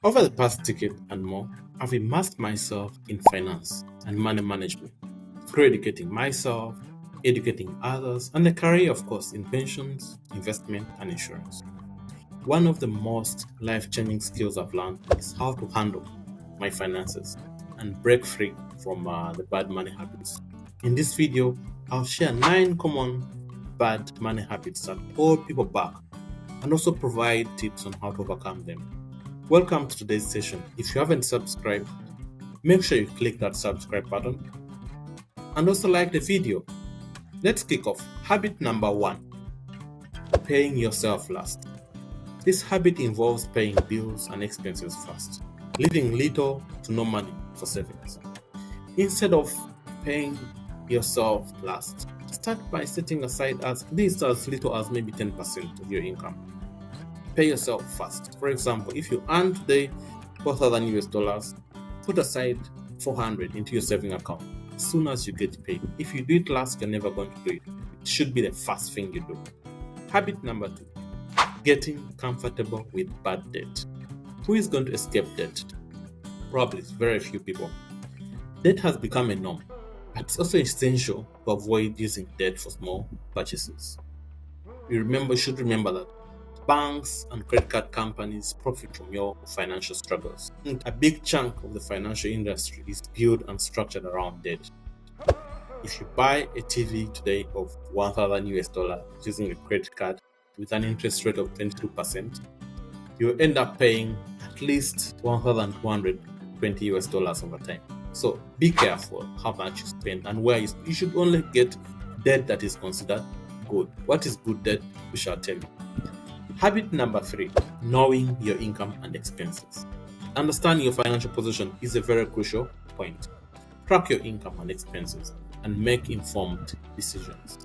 Over the past decade and more, I've immersed myself in finance and money management through educating myself, educating others, and a career, of course, in pensions, investment, and insurance. One of the most life changing skills I've learned is how to handle my finances and break free from the bad money habits. In this video, I'll share 9 common bad money habits that hold people back and also provide tips on how to overcome them. Welcome to today's session. If you haven't subscribed, make sure you click that subscribe button and also like the video. Let's kick off. Habit number 1, paying yourself last. This habit involves paying bills and expenses first, leaving little to no money for savings. Instead of paying yourself last, start by setting aside as little as maybe 10% of your income. Pay yourself first. For example, if you earn today $4,000, put aside 400 into your saving account as soon as you get paid. If you do it last, you're never going to do it. It should be the first thing you do. Habit number 2, getting comfortable with bad debt. Who is going to escape debt? Probably very few people. Debt has become a norm, but it's also essential to avoid using debt for small purchases. You should remember that banks and credit card companies profit from your financial struggles. And a big chunk of the financial industry is built and structured around debt. If you buy a TV today of $1,000 using a credit card with an interest rate of 22%, you end up paying at least $1,220 over time. So be careful how much you spend and where you should only get debt that is considered good. What is good debt? We shall tell you. Habit number 3, knowing your income and expenses. Understanding your financial position is a very crucial point. Track your income and expenses and make informed decisions.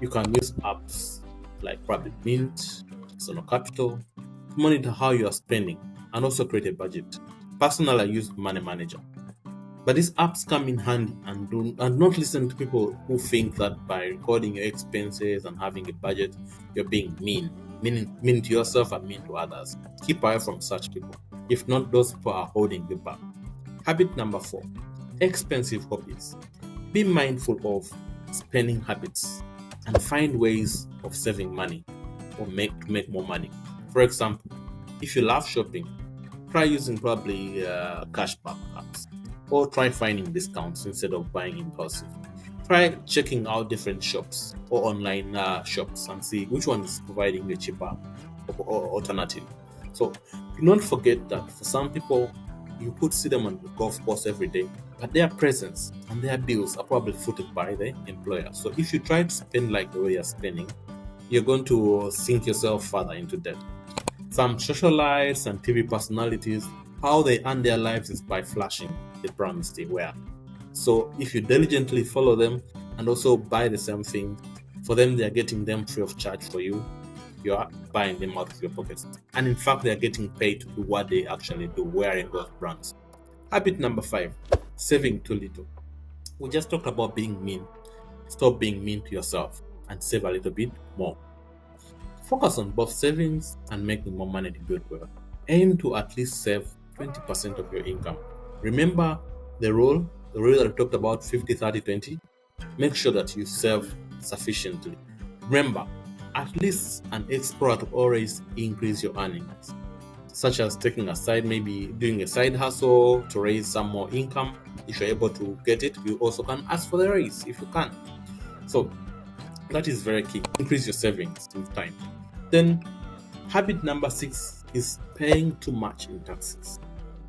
You can use apps like Private Mint, External Capital to monitor how you are spending and also create a budget. Personally, I use Money Manager. But these apps come in handy and not listen to people who think that by recording your expenses and having a budget, you're being mean to yourself and mean to others. Keep away from such people. If not, those people are holding you back. Habit number 4, expensive hobbies. Be mindful of spending habits and find ways of saving money or make more money. For example, if you love shopping, try using probably cashback apps, or try finding discounts instead of buying impulsive. Try checking out different shops or online shops and see which one is providing a cheaper alternative. So do not forget that for some people, you could see them on the golf course every day, but their presence and their bills are probably footed by the employer. So if you try to spend like the way you're spending, you're going to sink yourself further into debt. Some socialites and TV personalities, how they earn their lives is by flashing the brands they wear. So if you diligently follow them and also buy the same thing, for them they are getting them free of charge for you. You are buying them out of your pockets. And in fact, they are getting paid to do what they actually do, wearing those brands. Habit number 5, saving too little. We just talked about being mean. Stop being mean to yourself and save a little bit more. Focus on both savings and making more money to build wealth. Aim to at least save 20% of your income. Remember the rule that we talked about, 50-30-20? Make sure that you save sufficiently. Remember, at least an expert will always increase your earnings, such as taking aside, maybe doing a side hustle to raise some more income. If you're able to get it, you also can ask for the raise if you can. So that is very key. Increase your savings with time. Then habit number 6 is paying too much in taxes.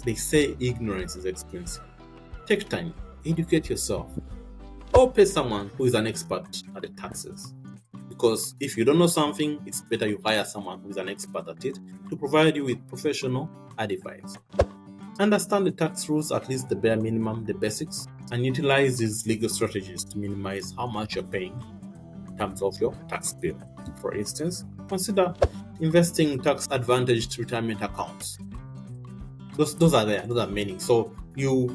They say ignorance is expensive. Take time, educate yourself, or pay someone who is an expert at the taxes. Because if you don't know something, it's better you hire someone who is an expert at it to provide you with professional advice. Understand the tax rules, at least the bare minimum, the basics, and utilize these legal strategies to minimize how much you're paying in terms of your tax bill. For instance, consider investing in tax-advantaged retirement accounts. Those are there. Those are many. So you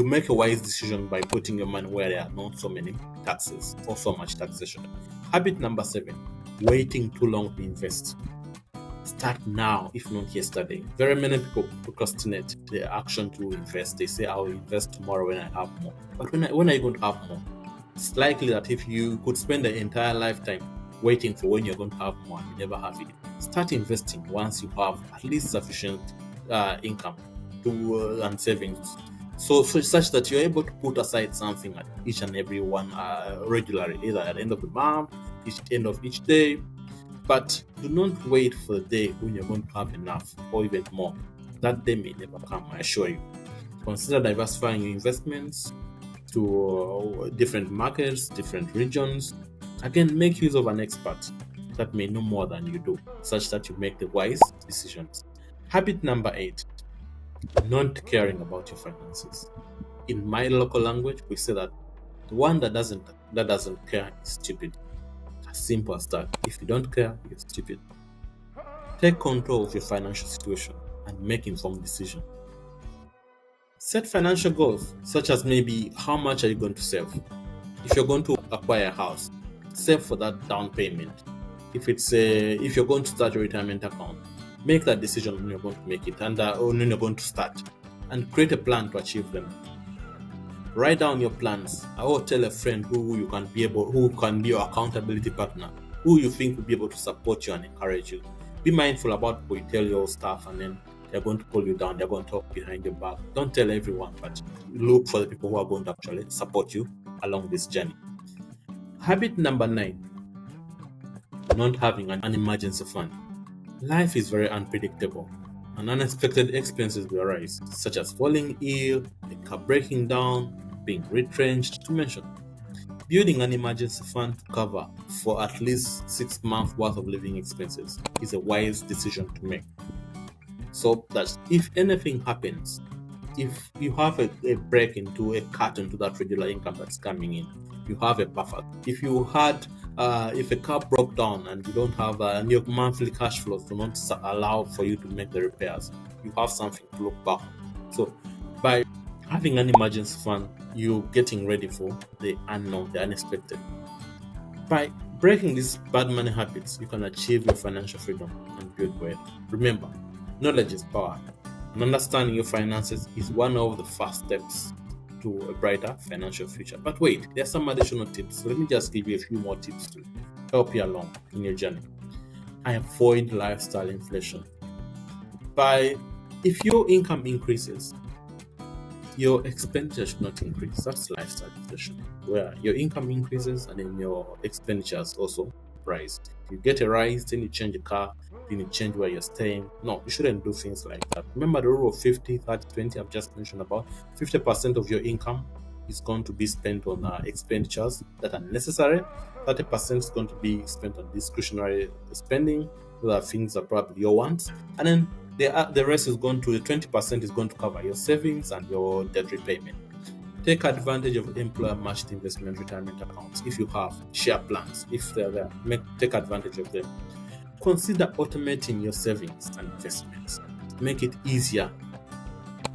make a wise decision by putting your money where there are not so many taxes or so much taxation. Habit number 7, waiting too long to invest. Start now, if not yesterday. Very many people procrastinate the action to invest. They say, I'll invest tomorrow when I have more. But when are you going to have more? It's likely that if you could spend the entire lifetime waiting for when you're going to have more and you never have it, start investing once you have at least sufficient income and savings. So such that you're able to put aside something at each and every one regularly, either at the end of the month, end of each day. But do not wait for the day when you're going to have enough or even more. That day may never come, I assure you. Consider diversifying your investments to different markets, different regions. Again, make use of an expert that may know more than you do, such that you make the wise decisions. Habit number 8, not caring about your finances. In my local language, we say that the one that doesn't care is stupid. As simple as that. If you don't care, you're stupid. Take control of your financial situation and make informed decisions. Set financial goals, such as maybe how much are you going to save? If you're going to acquire a house, save for that down payment. If you're going to start a retirement account, make that decision when you're going to make it and when you're going to start, and create a plan to achieve them. Write down your plans. I will tell a friend who can be your accountability partner, who you think will be able to support you and encourage you. Be mindful about what you tell your staff, and then they're going to pull you down. They're going to talk behind your back. Don't tell everyone, but look for the people who are going to actually support you along this journey. Habit number 9, not having an emergency fund. Life is very unpredictable, and unexpected expenses will arise, such as falling ill, a car breaking down, being retrenched, to mention. Building an emergency fund to cover for at least 6 months worth of living expenses is a wise decision to make. So that if anything happens, if you have a break into a cut into that regular income that's coming in, you have a buffer. If a car broke down and you don't have your monthly cash flows do not allow for you to make the repairs, you have something to look back. So by having an emergency fund, you're getting ready for the unknown, the unexpected. By breaking these bad money habits, you can achieve your financial freedom and build wealth. Remember, knowledge is power, and understanding your finances is one of the first steps to a brighter financial future. But wait, there are some additional tips. So let me just give you a few more tips to help you along in your journey. Avoid lifestyle inflation. If your income increases, your expenditure should not increase. That's lifestyle inflation, where your income increases and then your expenditures also rise. If you get a rise, then you change the car, then you change where you're staying. No, you shouldn't do things like that. Remember the rule of 50, 30, 20 I've just mentioned about. 50% of your income is going to be spent on expenditures that are necessary. 30% is going to be spent on discretionary spending. Those are things that probably your wants. And then the rest is going to, the 20% is going to cover your savings and your debt repayment. Take advantage of employer-matched investment retirement accounts. If you have share plans, if they're there, take advantage of them. Consider automating your savings and investments. Make it easier.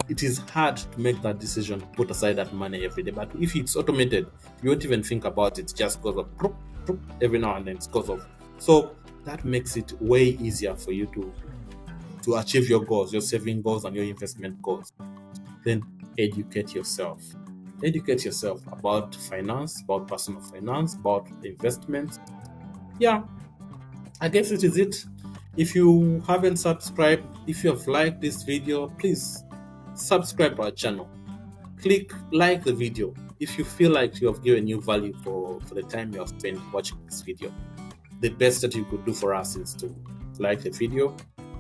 It is hard to make that decision, put aside that money every day. But if it's automated, you won't even think about it. Just goes up every now and then. It goes off. So that makes it way easier for you to achieve your goals, your saving goals and your investment goals. Then educate yourself. Educate yourself about finance, about personal finance, about investments. Yeah, I guess it is it. If you haven't subscribed, if you have liked this video, please subscribe to our channel. Click like the video if you feel like you have given you value for the time you have spent watching this video. The best that you could do for us is to like the video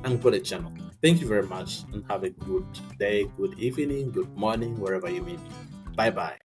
and go to the channel. Thank you very much and have a good day, good evening, good morning, wherever you may be. Bye-bye.